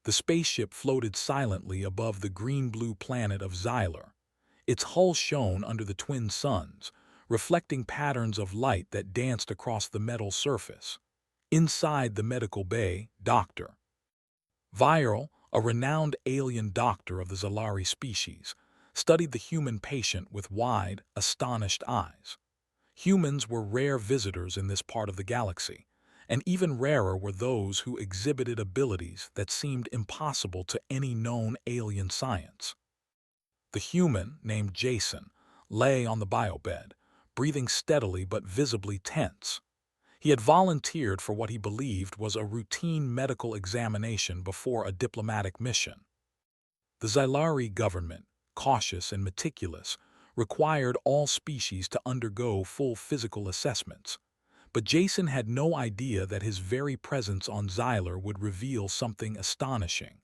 The spaceship floated silently above the green-blue planet of Xylar. Its hull shone under the twin suns, reflecting patterns of light that danced across the metal surface. Inside the medical bay, Docter Viral, a renowned alien doctor of the Xylari species, studied the human patient with wide, astonished eyes. Humans were rare visitors in this part of the galaxy, and even rarer were those who exhibited abilities that seemed impossible to any known alien science. The human, named Jason, lay on the biobed, breathing steadily but visibly tense. He had volunteered for what he believed was a routine medical examination before a diplomatic mission. The Xylari government, cautious and meticulous, required all species to undergo full physical assessments. But Jason had no idea that his very presence on Xylar would reveal something astonishing.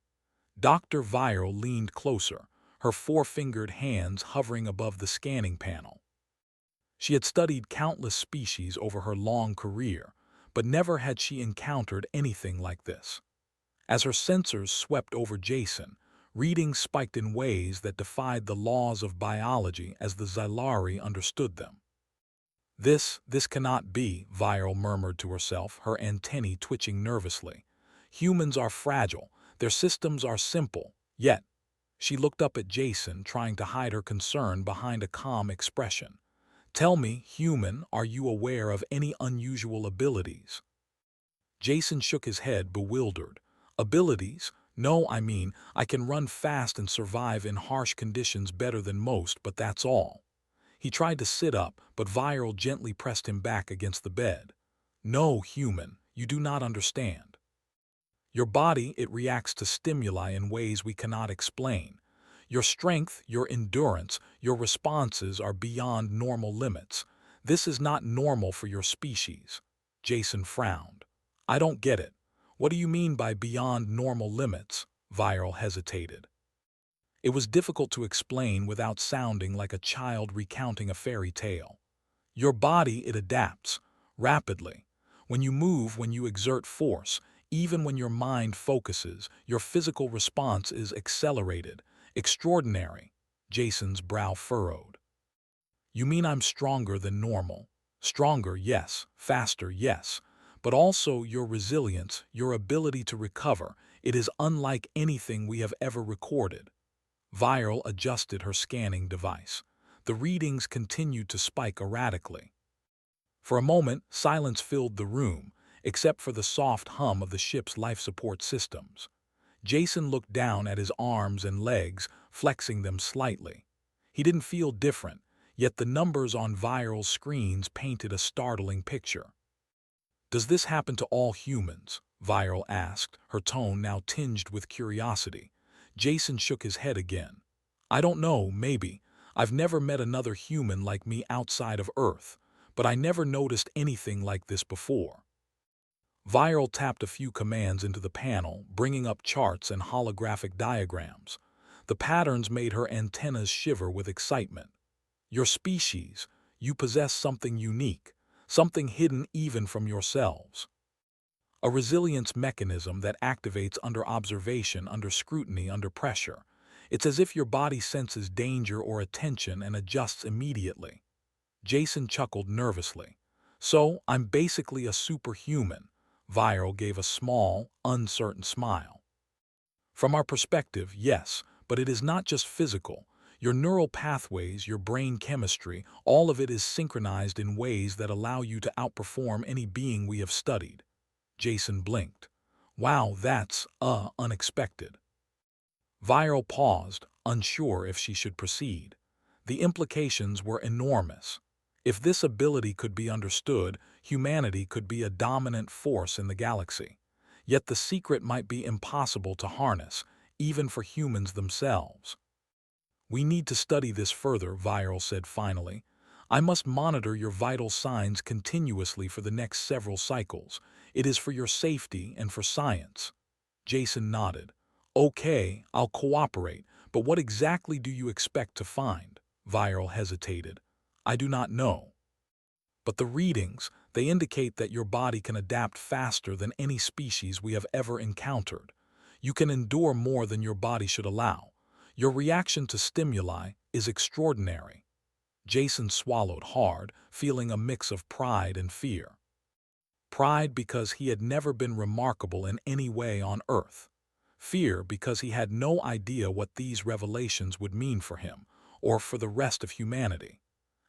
Dr. Viral leaned closer, her four-fingered hands hovering above the scanning panel. She had studied countless species over her long career, but never had she encountered anything like this. As her sensors swept over Jason, readings spiked in ways that defied the laws of biology as the Xylari understood them. This cannot be, Viral murmured to herself, her antennae twitching nervously. Humans are fragile, their systems are simple, yet. She looked up at Jason, trying to hide her concern behind a calm expression. Tell me, human, are you aware of any unusual abilities? Jason shook his head, bewildered. Abilities? No, I can run fast and survive in harsh conditions better than most, but that's all. He tried to sit up, but Viral gently pressed him back against the bed. No, human, you do not understand. Your body, it reacts to stimuli in ways we cannot explain. Your strength, your endurance, your responses are beyond normal limits. This is not normal for your species. Jason frowned. I don't get it. What do you mean by beyond normal limits? Viral hesitated. It was difficult to explain without sounding like a child recounting a fairy tale. Your body, it adapts, rapidly. When you move, when you exert force, even when your mind focuses, your physical response is accelerated. Extraordinary. Jason's brow furrowed. You mean I'm stronger than normal? Stronger, yes. Faster, yes. But also your resilience, your ability to recover, it is unlike anything we have ever recorded. Viral adjusted her scanning device. The readings continued to spike erratically. For a moment, silence filled the room, except for the soft hum of the ship's life support systems. Jason looked down at his arms and legs, flexing them slightly. He didn't feel different, yet the numbers on Viral's screens painted a startling picture. Does this happen to all humans? Viral asked, her tone now tinged with curiosity. Jason shook his head again. I don't know, maybe. I've never met another human like me outside of Earth, but I never noticed anything like this before. Viral tapped a few commands into the panel, bringing up charts and holographic diagrams. The patterns made her antennas shiver with excitement. Your species, you possess something unique, something hidden even from yourselves. A resilience mechanism that activates under observation, under scrutiny, under pressure. It's as if your body senses danger or attention and adjusts immediately. Jason chuckled nervously. So, I'm basically a superhuman. Viral gave a small, uncertain smile. From our perspective, yes, but it is not just physical. Your neural pathways, your brain chemistry, all of it is synchronized in ways that allow you to outperform any being we have studied. Jason blinked. Wow, that's, unexpected. Viral paused, unsure if she should proceed. The implications were enormous. If this ability could be understood, humanity could be a dominant force in the galaxy. Yet the secret might be impossible to harness, even for humans themselves. We need to study this further, Viral said finally. I must monitor your vital signs continuously for the next several cycles. It is for your safety and for science. Jason nodded. Okay, I'll cooperate, but what exactly do you expect to find? Viral hesitated. I do not know. But the readings, they indicate that your body can adapt faster than any species we have ever encountered. You can endure more than your body should allow. Your reaction to stimuli is extraordinary." Jason swallowed hard, feeling a mix of pride and fear. Pride because he had never been remarkable in any way on Earth. Fear because he had no idea what these revelations would mean for him, or for the rest of humanity.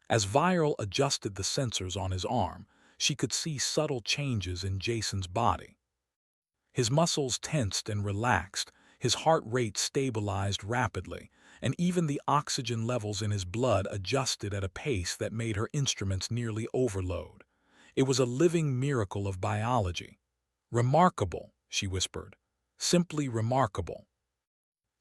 As Viral adjusted the sensors on his arm, she could see subtle changes in Jason's body. His muscles tensed and relaxed, his heart rate stabilized rapidly, and even the oxygen levels in his blood adjusted at a pace that made her instruments nearly overload. It was a living miracle of biology. "Remarkable," she whispered. "Simply remarkable."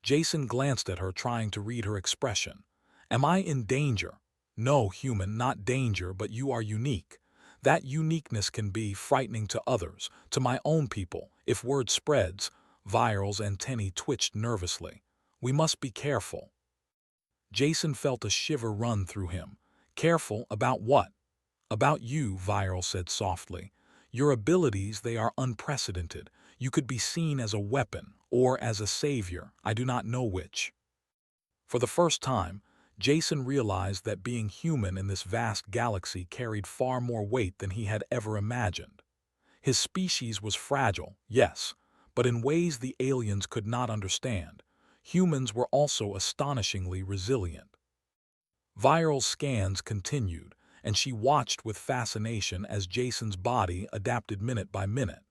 Jason glanced at her, trying to read her expression. "Am I in danger?" "No, human, not danger, but you are unique. That uniqueness can be frightening to others, to my own people, if word spreads." Viral's antennae twitched nervously. "We must be careful." Jason felt a shiver run through him. "Careful about what?" "About you," Viral said softly. "Your abilities, they are unprecedented. You could be seen as a weapon, or as a savior, I do not know which." For the first time, Jason realized that being human in this vast galaxy carried far more weight than he had ever imagined. His species was fragile, yes, but in ways the aliens could not understand. Humans were also astonishingly resilient. Viral scans continued, and she watched with fascination as Jason's body adapted minute by minute.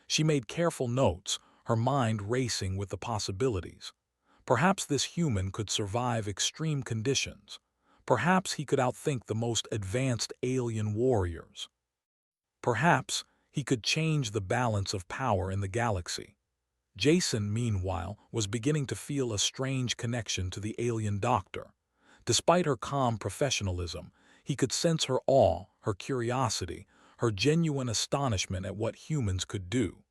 She made careful notes, her mind racing with the possibilities. Perhaps this human could survive extreme conditions. Perhaps he could outthink the most advanced alien warriors. Perhaps he could change the balance of power in the galaxy. Jason, meanwhile, was beginning to feel a strange connection to the alien doctor. Despite her calm professionalism, he could sense her awe, her curiosity, her genuine astonishment at what humans could do.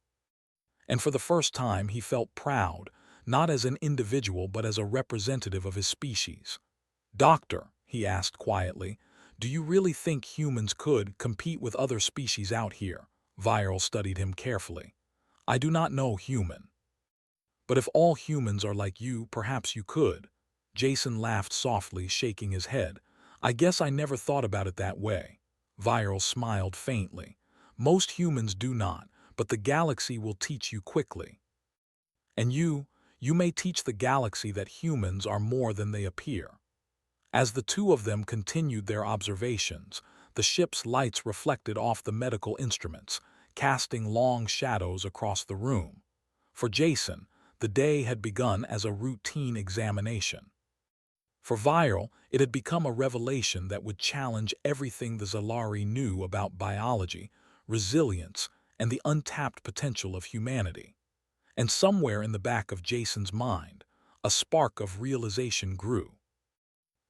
And for the first time he felt proud, not as an individual but as a representative of his species. "Doctor," he asked quietly, "do you really think humans could compete with other species out here?" Viral studied him carefully. "I do not know, human. But if all humans are like you, perhaps you could." Jason laughed softly, shaking his head. "I guess I never thought about it that way." Viral smiled faintly. "Most humans do not, but the galaxy will teach you quickly. And you may teach the galaxy that humans are more than they appear." As the two of them continued their observations, the ship's lights reflected off the medical instruments, casting long shadows across the room. For Jason, the day had begun as a routine examination. For Viral, it had become a revelation that would challenge everything the Zalari knew about biology, resilience, and the untapped potential of humanity. And somewhere in the back of Jason's mind, a spark of realization grew.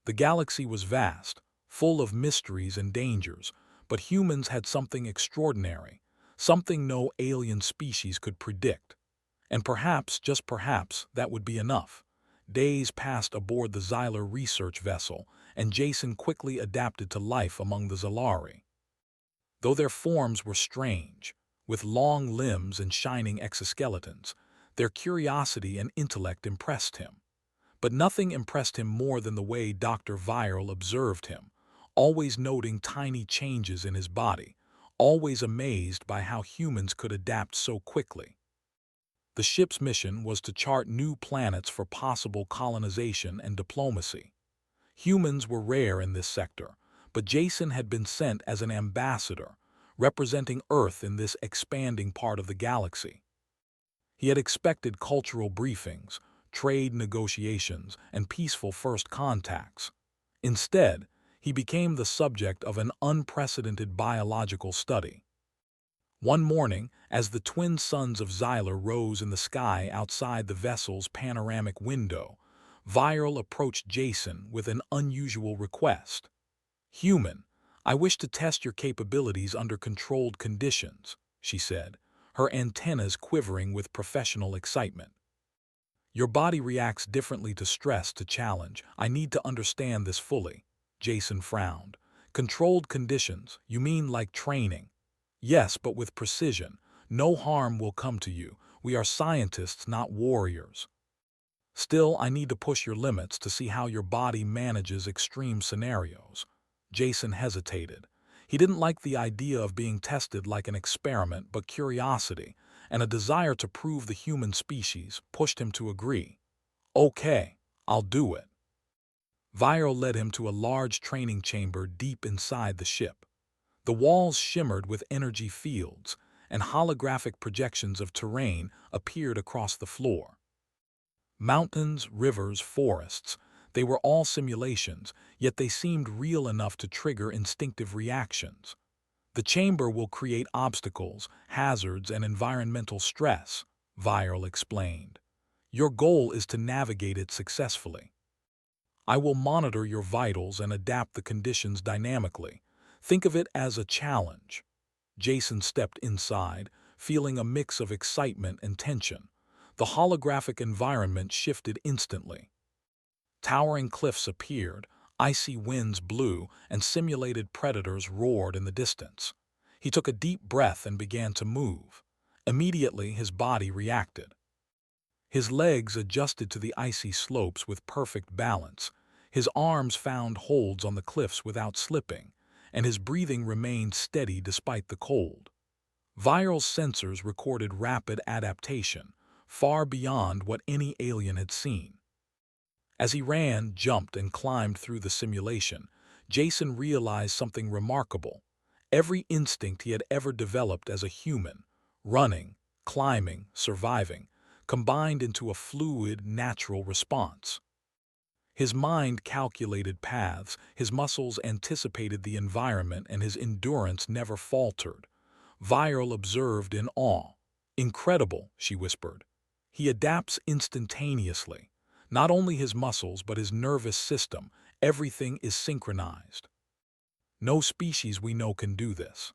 The galaxy was vast, full of mysteries and dangers, but humans had something extraordinary, something no alien species could predict. And perhaps, just perhaps, that would be enough. Days passed aboard the Xylar research vessel, and Jason quickly adapted to life among the Zalari. Though their forms were strange, with long limbs and shining exoskeletons, their curiosity and intellect impressed him. But nothing impressed him more than the way Dr. Viral observed him, always noting tiny changes in his body, always amazed by how humans could adapt so quickly. The ship's mission was to chart new planets for possible colonization and diplomacy. Humans were rare in this sector, but Jason had been sent as an ambassador, representing Earth in this expanding part of the galaxy. He had expected cultural briefings, trade negotiations, and peaceful first contacts. Instead, he became the subject of an unprecedented biological study. One morning, as the twin suns of Xylar rose in the sky outside the vessel's panoramic window, Viral approached Jason with an unusual request. "Human, I wish to test your capabilities under controlled conditions," she said, her antennas quivering with professional excitement. "Your body reacts differently to stress, to challenge. I need to understand this fully." Jason frowned. "Controlled conditions, you mean like training?" "Yes, but with precision. No harm will come to you. We are scientists, not warriors. Still, I need to push your limits to see how your body manages extreme scenarios. Jason hesitated. He didn't like the idea of being tested like an experiment, but curiosity and a desire to prove the human species pushed him to agree. Okay, I'll do it. Viral led him to a large training chamber deep inside the ship. The walls shimmered with energy fields, and holographic projections of terrain appeared across the floor. Mountains, rivers, forests, they were all simulations, yet they seemed real enough to trigger instinctive reactions. The chamber will create obstacles, hazards, and environmental stress, Viral explained. Your goal is to navigate it successfully. I will monitor your vitals and adapt the conditions dynamically. Think of it as a challenge. Jason stepped inside, feeling a mix of excitement and tension. The holographic environment shifted instantly. Towering cliffs appeared, icy winds blew, and simulated predators roared in the distance. He took a deep breath and began to move. Immediately, his body reacted. His legs adjusted to the icy slopes with perfect balance. His arms found holds on the cliffs without slipping, and his breathing remained steady despite the cold. Viral's sensors recorded rapid adaptation, far beyond what any alien had seen. As he ran, jumped, and climbed through the simulation, Jason realized something remarkable. Every instinct he had ever developed as a human, running, climbing, surviving, combined into a fluid, natural response. His mind calculated paths, his muscles anticipated the environment, and his endurance never faltered. Viral observed in awe. Incredible, she whispered. He adapts instantaneously. Not only his muscles, but his nervous system, everything is synchronized. No species we know can do this.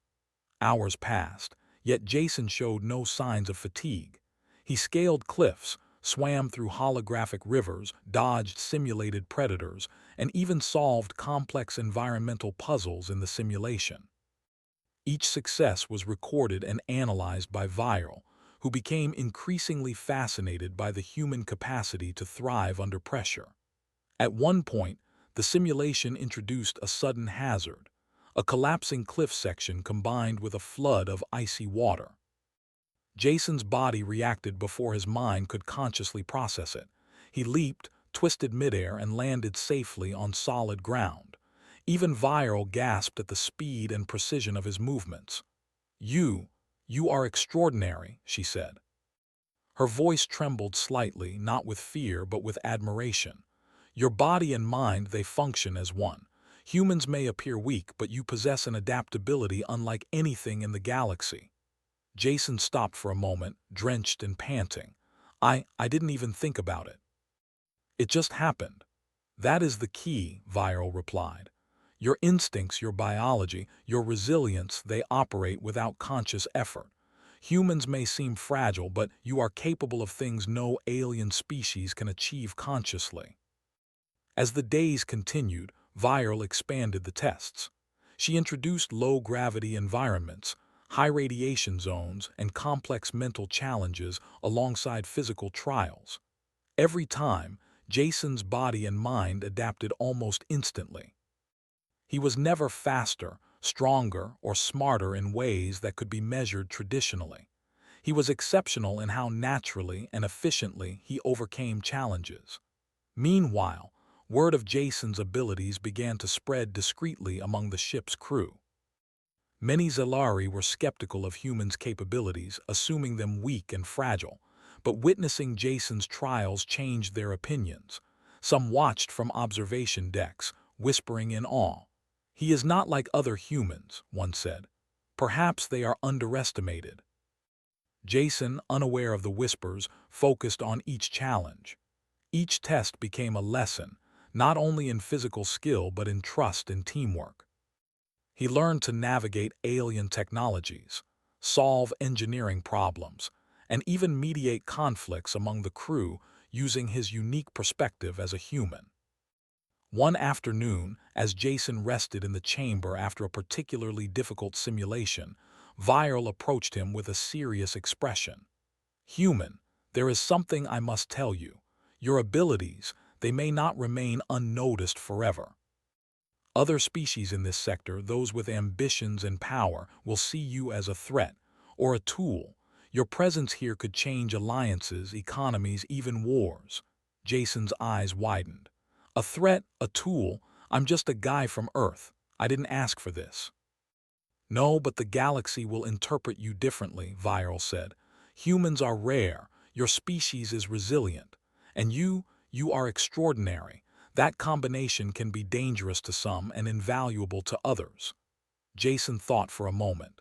Hours passed, yet Jason showed no signs of fatigue. He scaled cliffs, swam through holographic rivers, dodged simulated predators, and even solved complex environmental puzzles in the simulation. Each success was recorded and analyzed by Viral, who became increasingly fascinated by the human capacity to thrive under pressure. At one point, the simulation introduced a sudden hazard, a collapsing cliff section combined with a flood of icy water. Jason's body reacted before his mind could consciously process it. He leaped, twisted midair, and landed safely on solid ground. Even Viral gasped at the speed and precision of his movements. You are extraordinary," she said. Her voice trembled slightly, not with fear but with admiration. "Your body and mind, they function as one. Humans may appear weak, but you possess an adaptability unlike anything in the galaxy." Jason stopped for a moment, drenched and panting. I didn't even think about it. It just happened." "That is the key," Viral replied. "Your instincts, your biology, your resilience, they operate without conscious effort. Humans may seem fragile, but you are capable of things no alien species can achieve consciously." As the days continued, Viral expanded the tests. She introduced low-gravity environments, high radiation zones, and complex mental challenges alongside physical trials. Every time, Jason's body and mind adapted almost instantly. He was never faster, stronger, or smarter in ways that could be measured traditionally. He was exceptional in how naturally and efficiently he overcame challenges. Meanwhile, word of Jason's abilities began to spread discreetly among the ship's crew. Many Zelari were skeptical of humans' capabilities, assuming them weak and fragile, but witnessing Jason's trials changed their opinions. Some watched from observation decks, whispering in awe. "He is not like other humans," one said. "Perhaps they are underestimated." Jason, unaware of the whispers, focused on each challenge. Each test became a lesson, not only in physical skill but in trust and teamwork. He learned to navigate alien technologies, solve engineering problems, and even mediate conflicts among the crew using his unique perspective as a human. One afternoon, as Jason rested in the chamber after a particularly difficult simulation, Viral approached him with a serious expression. "Human, there is something I must tell you. Your abilities, they may not remain unnoticed forever. Other species in this sector, those with ambitions and power, will see you as a threat or a tool. Your presence here could change alliances, economies, even wars." Jason's eyes widened. "A threat, a tool? I'm just a guy from Earth. I didn't ask for this." "No, but the galaxy will interpret you differently," Viral said. "Humans are rare, your species is resilient, and you are extraordinary. That combination can be dangerous to some and invaluable to others." Jason thought for a moment.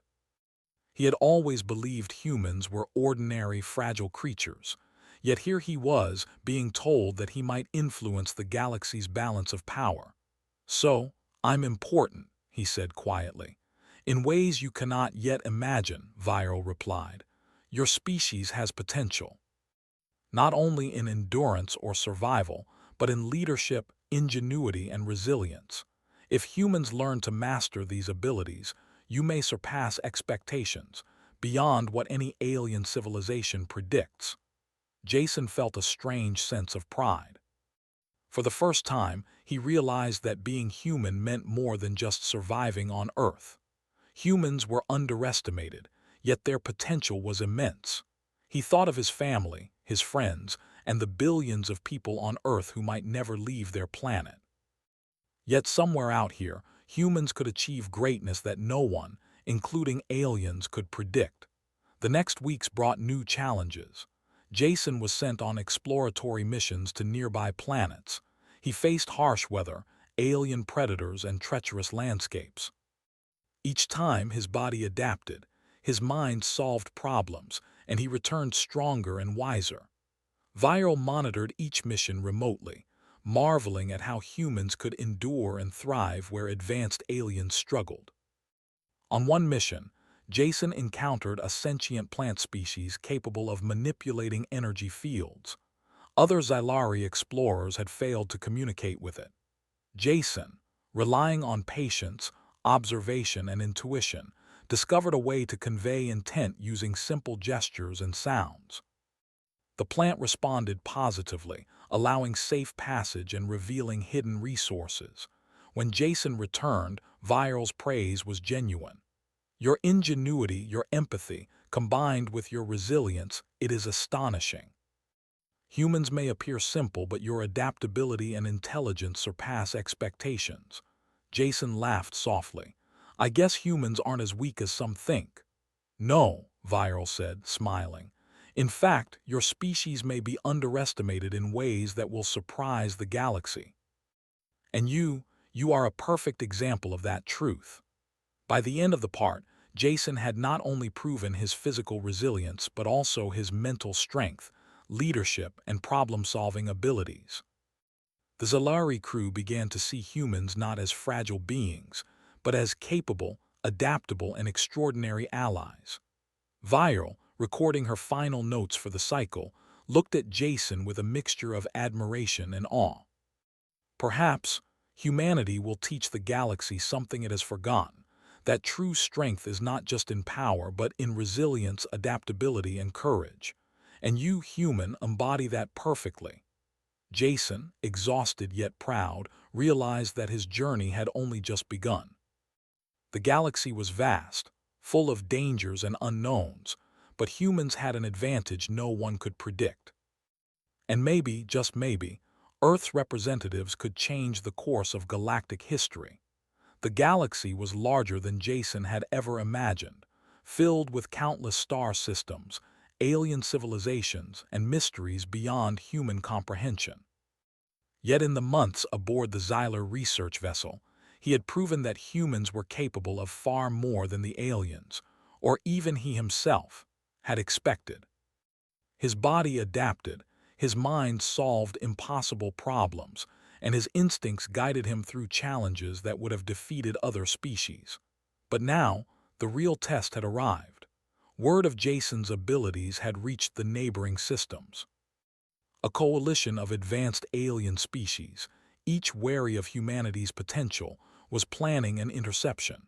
He had always believed humans were ordinary, fragile creatures, yet here he was, being told that he might influence the galaxy's balance of power. "So, I'm important," he said quietly. "In ways you cannot yet imagine," Viral replied. "Your species has potential, not only in endurance or survival, but in leadership, ingenuity, and resilience. If humans learn to master these abilities, you may surpass expectations, beyond what any alien civilization predicts." Jason felt a strange sense of pride. For the first time, he realized that being human meant more than just surviving on Earth. Humans were underestimated, yet their potential was immense. He thought of his family, his friends, and the billions of people on Earth who might never leave their planet. Yet somewhere out here, humans could achieve greatness that no one, including aliens, could predict. The next weeks brought new challenges. Jason was sent on exploratory missions to nearby planets. He faced harsh weather, alien predators, and treacherous landscapes. Each time his body adapted, his mind solved problems, and he returned stronger and wiser. Viral monitored each mission remotely, marveling at how humans could endure and thrive where advanced aliens struggled. On one mission, Jason encountered a sentient plant species capable of manipulating energy fields. Other Xylari explorers had failed to communicate with it. Jason, relying on patience, observation, and intuition, discovered a way to convey intent using simple gestures and sounds. The plant responded positively, allowing safe passage and revealing hidden resources. When Jason returned, Viral's praise was genuine. "Your ingenuity, your empathy, combined with your resilience, it is astonishing. Humans may appear simple, but your adaptability and intelligence surpass expectations." Jason laughed softly. "I guess humans aren't as weak as some think." "No," Viral said, smiling. "In fact, your species may be underestimated in ways that will surprise the galaxy. And you are a perfect example of that truth." By the end of the part, Jason had not only proven his physical resilience but also his mental strength, leadership, and problem-solving abilities. The Xylari crew began to see humans not as fragile beings, but as capable, adaptable, and extraordinary allies. Viral, recording her final notes for the cycle, looked at Jason with a mixture of admiration and awe. "Perhaps humanity will teach the galaxy something it has forgotten, that true strength is not just in power but in resilience, adaptability, and courage. And you, human, embody that perfectly." Jason, exhausted yet proud, realized that his journey had only just begun. The galaxy was vast, full of dangers and unknowns, but humans had an advantage no one could predict. And maybe, just maybe, Earth's representatives could change the course of galactic history. The galaxy was larger than Jason had ever imagined, filled with countless star systems, alien civilizations, and mysteries beyond human comprehension. Yet in the months aboard the Xylar research vessel, he had proven that humans were capable of far more than the aliens, or even he himself, had expected. His body adapted, his mind solved impossible problems, and his instincts guided him through challenges that would have defeated other species. But now, the real test had arrived. Word of Jason's abilities had reached the neighboring systems. A coalition of advanced alien species, each wary of humanity's potential, was planning an interception.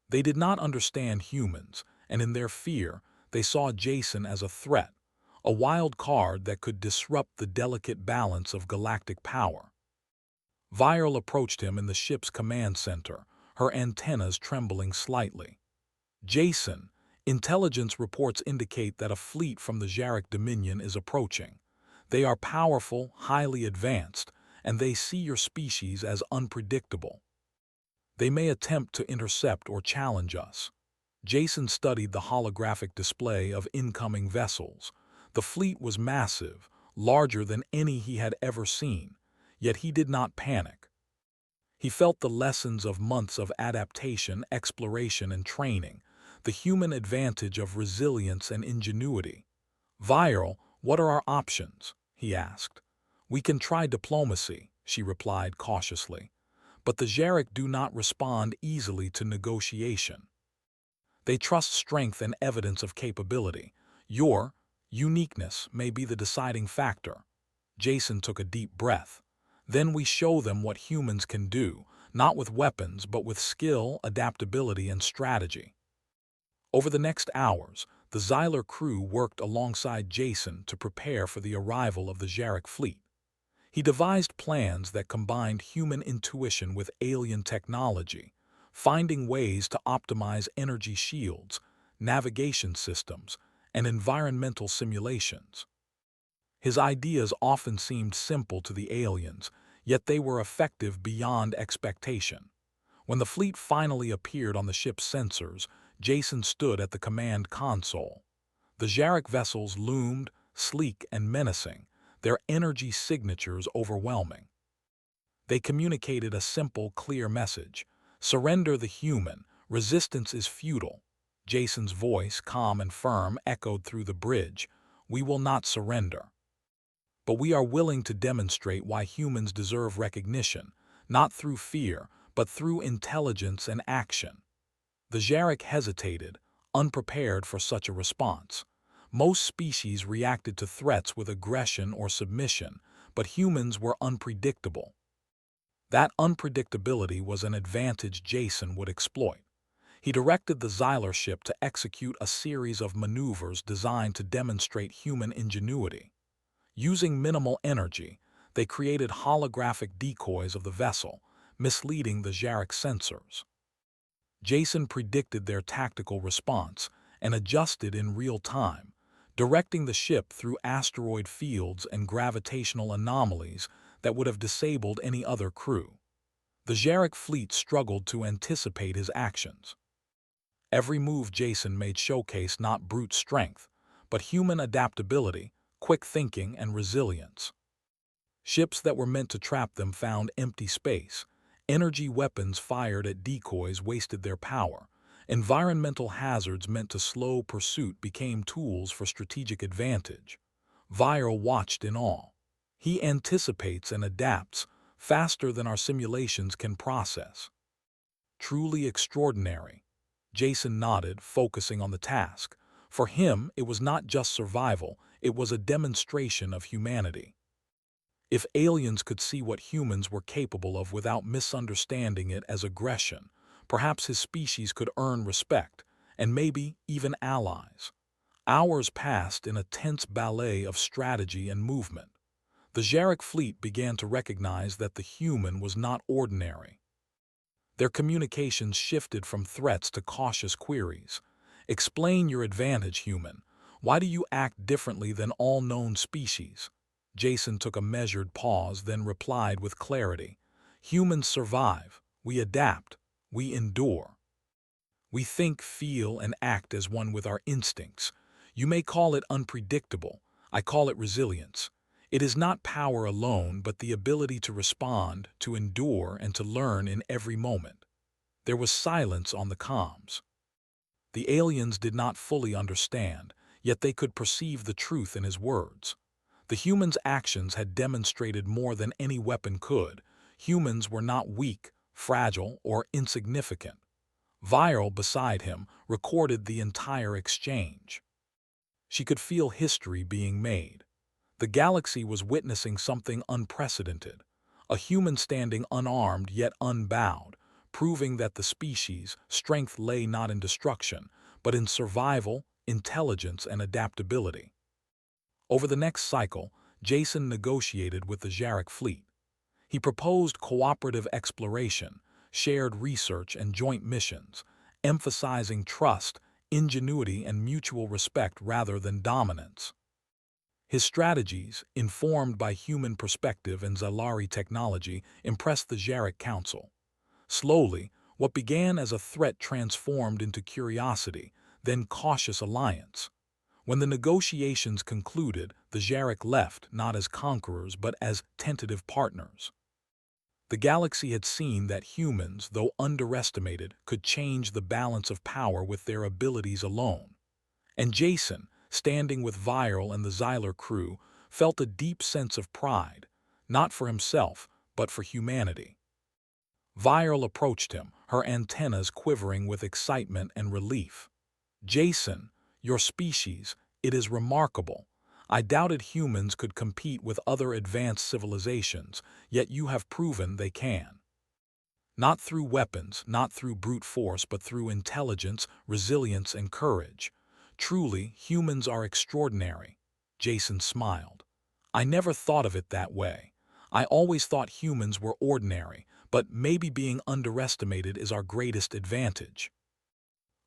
They did not understand humans, and in their fear, they saw Jason as a threat, a wild card that could disrupt the delicate balance of galactic power. Viral approached him in the ship's command center, her antennas trembling slightly. Jason, intelligence reports indicate that a fleet from the Jarek Dominion is approaching. They are powerful, highly advanced, and they see your species as unpredictable. They may attempt to intercept or challenge us. Jason studied the holographic display of incoming vessels. The fleet was massive, larger than any he had ever seen, yet he did not panic. He felt the lessons of months of adaptation, exploration, and training, the human advantage of resilience and ingenuity. "Viral, what are our options?" he asked. "We can try diplomacy," she replied cautiously. "But the Jarek do not respond easily to negotiation. They trust strength and evidence of capability. Your uniqueness may be the deciding factor." Jason took a deep breath. "Then we show them what humans can do, not with weapons, but with skill, adaptability, and strategy." Over the next hours, the Xylar crew worked alongside Jason to prepare for the arrival of the Jarek fleet. He devised plans that combined human intuition with alien technology, finding ways to optimize energy shields, navigation systems, and environmental simulations. His ideas often seemed simple to the aliens, yet they were effective beyond expectation. When the fleet finally appeared on the ship's sensors, Jason stood at the command console. The Jarek vessels loomed, sleek and menacing, their energy signatures overwhelming. They communicated a simple, clear message: "Surrender the human, resistance is futile." Jason's voice, calm and firm, echoed through the bridge. "We will not surrender. But we are willing to demonstrate why humans deserve recognition, not through fear, but through intelligence and action." The Jarek hesitated, unprepared for such a response. Most species reacted to threats with aggression or submission, but humans were unpredictable. That unpredictability was an advantage Jason would exploit. He directed the Xylar ship to execute a series of maneuvers designed to demonstrate human ingenuity. Using minimal energy, they created holographic decoys of the vessel, misleading the Jarek sensors. Jason predicted their tactical response and adjusted in real time, directing the ship through asteroid fields and gravitational anomalies that would have disabled any other crew. The Jarek fleet struggled to anticipate his actions. Every move Jason made showcased not brute strength, but human adaptability, quick thinking, and resilience. Ships that were meant to trap them found empty space. Energy weapons fired at decoys wasted their power. Environmental hazards meant to slow pursuit became tools for strategic advantage. Viral watched in awe. "He anticipates and adapts faster than our simulations can process." "Truly extraordinary." Jason nodded, focusing on the task. For him, it was not just survival, it was a demonstration of humanity. If aliens could see what humans were capable of without misunderstanding it as aggression, perhaps his species could earn respect, and maybe even allies. Hours passed in a tense ballet of strategy and movement. The Jarek fleet began to recognize that the human was not ordinary. Their communications shifted from threats to cautious queries. "Explain your advantage, human. Why do you act differently than all known species?" Jason took a measured pause, then replied with clarity. "Humans survive. We adapt. We endure. We think, feel, and act as one with our instincts. You may call it unpredictable. I call it resilience. It is not power alone, but the ability to respond, to endure, and to learn in every moment." There was silence on the comms. The aliens did not fully understand, yet they could perceive the truth in his words. The humans' actions had demonstrated more than any weapon could. Humans were not weak, fragile, or insignificant. Viral, beside him, recorded the entire exchange. She could feel history being made. The galaxy was witnessing something unprecedented. A human standing unarmed yet unbowed, proving that the species' strength lay not in destruction, but in survival, intelligence, and adaptability. Over the next cycle, Jason negotiated with the Jarek fleet. He proposed cooperative exploration, shared research, and joint missions, emphasizing trust, ingenuity, and mutual respect rather than dominance. His strategies, informed by human perspective and Zalari technology, impressed the Jarek Council. Slowly, what began as a threat transformed into curiosity, then cautious alliance. When the negotiations concluded, the Jarek left not as conquerors but as tentative partners. The galaxy had seen that humans, though underestimated, could change the balance of power with their abilities alone. And Jason, standing with Viral and the Xyler crew, felt a deep sense of pride, not for himself, but for humanity. Viral approached him, her antennas quivering with excitement and relief. "Jason, your species, it is remarkable. I doubted humans could compete with other advanced civilizations, yet you have proven they can. Not through weapons, not through brute force, but through intelligence, resilience, and courage. Truly, humans are extraordinary." Jason smiled. "I never thought of it that way. I always thought humans were ordinary, but maybe being underestimated is our greatest advantage."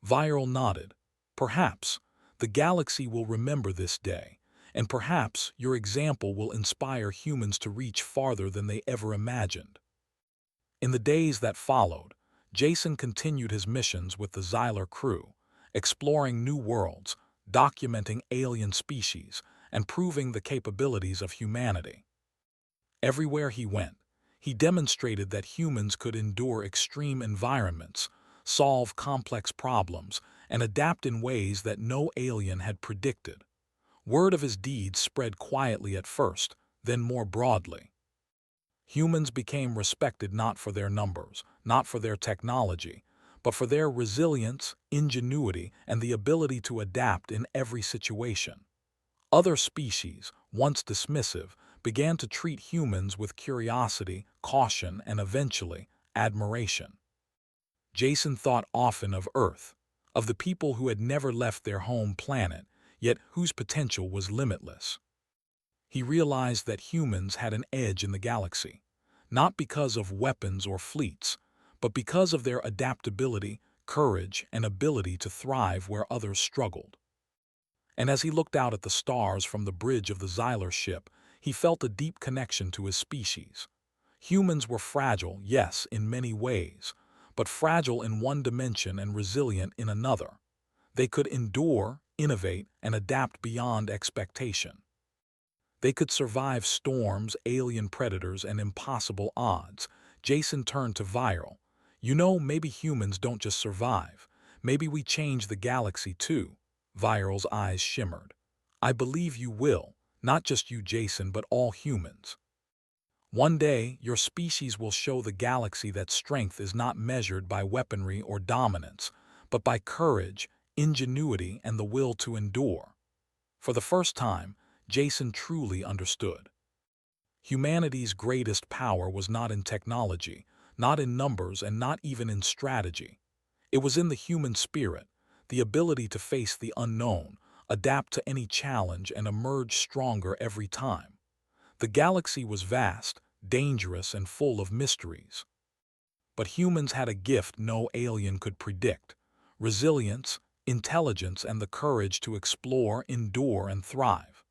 Viral nodded. "Perhaps. The galaxy will remember this day, and perhaps your example will inspire humans to reach farther than they ever imagined." In the days that followed, Jason continued his missions with the Xyler crew, exploring new worlds, documenting alien species, and proving the capabilities of humanity. Everywhere he went, he demonstrated that humans could endure extreme environments, solve complex problems, and adapt in ways that no alien had predicted. Word of his deeds spread quietly at first, then more broadly. Humans became respected not for their numbers, not for their technology, but for their resilience, ingenuity, and the ability to adapt in every situation. Other species, once dismissive, began to treat humans with curiosity, caution, and eventually, admiration. Jason thought often of Earth, of the people who had never left their home planet, yet whose potential was limitless. He realized that humans had an edge in the galaxy, not because of weapons or fleets, but because of their adaptability, courage, and ability to thrive where others struggled. And as he looked out at the stars from the bridge of the Xyler ship, he felt a deep connection to his species. Humans were fragile, yes, in many ways, but fragile in one dimension and resilient in another. They could endure, innovate, and adapt beyond expectation. They could survive storms, alien predators, and impossible odds. Jason turned to Viral. "You know, maybe humans don't just survive. Maybe we change the galaxy too." Viral's eyes shimmered. "I believe you will, not just you, Jason, but all humans. One day, your species will show the galaxy that strength is not measured by weaponry or dominance, but by courage, ingenuity, and the will to endure." For the first time, Jason truly understood. Humanity's greatest power was not in technology, not in numbers, and not even in strategy. It was in the human spirit, the ability to face the unknown, adapt to any challenge, and emerge stronger every time. The galaxy was vast, dangerous, and full of mysteries. But humans had a gift no alien could predict: resilience, intelligence, and the courage to explore, endure, and thrive.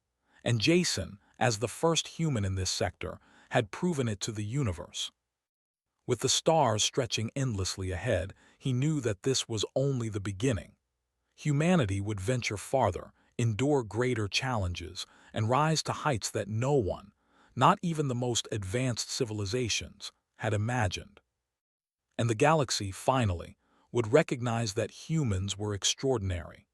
And Jason, as the first human in this sector, had proven it to the universe. With the stars stretching endlessly ahead, he knew that this was only the beginning. Humanity would venture farther, endure greater challenges, and rise to heights that no one, not even the most advanced civilizations, had imagined. And the galaxy, finally, would recognize that humans were extraordinary.